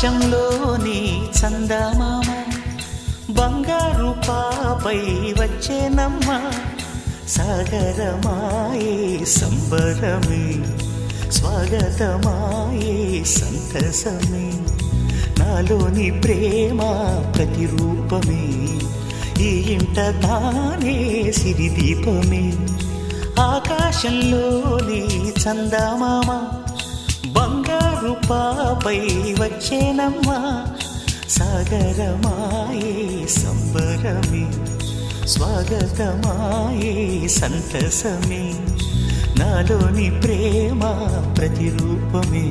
ఆకాశంలోని చందమామ బంగారు పాపై వచ్చేనమ్మ సాగరమాయే సంబరమే స్వాగతమాయే సంతసమే నాలోని ప్రేమ ప్రతిరూపమే ఈ ఇంట తానే సిరిదీపమే ఆకాశంలోని చందమామ బంగారు పాపై వచ్చేనమ్మా సాగరమాయే సంబరమే స్వాగతమాయే సంతసమే నాలోని ప్రేమ ప్రతిరూపమే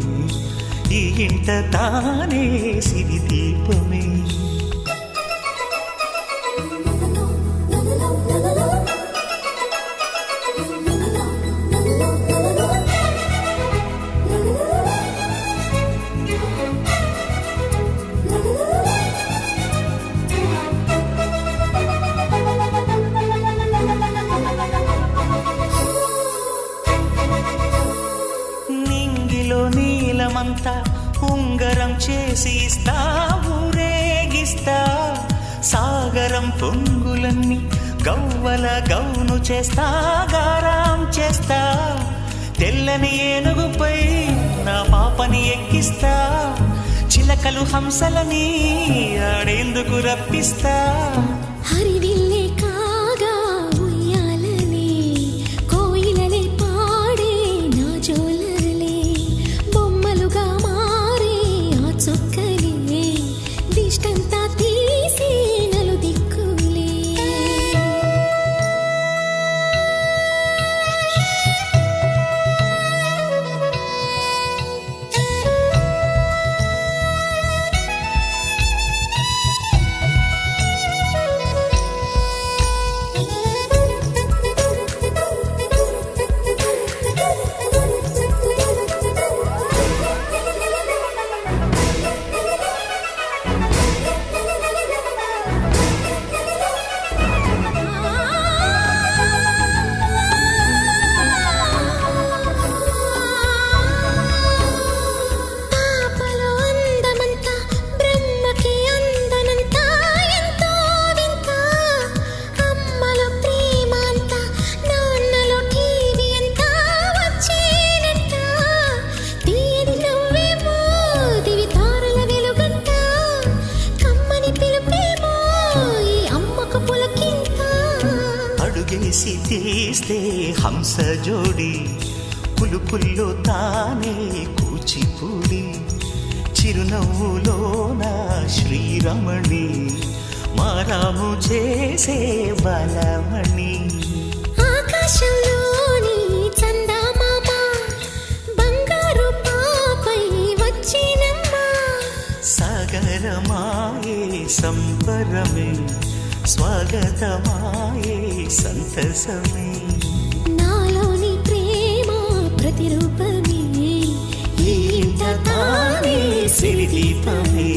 ఈ ఇంట తానే సిరిదీపమే నీలమంతా ఉంగరం చేసి ఇస్తా ఊరేగిస్తా సాగరం పొంగులన్నీ గవ్వల గౌను చేస్తా గారాం చేస్తా తెల్లని ఏనుగుపై నా పాపని ఎక్కిస్తా చిలకలు హంసలని ఆడేందుకు రప్పిస్తా హరివిల్లే కాగా ఉయ్యాలనే కోయిలలే పాడే నా జోలలే బొమ్మలుగా మారే ఆ చుక్కలే దిష్టంతా తీసి నలు దిక్కులే అడుగేసి తీస్తే హంస జోడి పులుపుల్లో తానే కూచిపూడి చిరునవ్వులోన శ్రీరమణి మారాము చేసే బలమణి ఆకాశంలోని చందమామ బంగారు పాపై వచ్చినమ్మా సాగరమాయే సంబరమే స్వాగతమాయే సంతసమే నాలోని ప్రేమ ప్రతిరూపమే ఈ ఇంట తానే సిరిదీపమే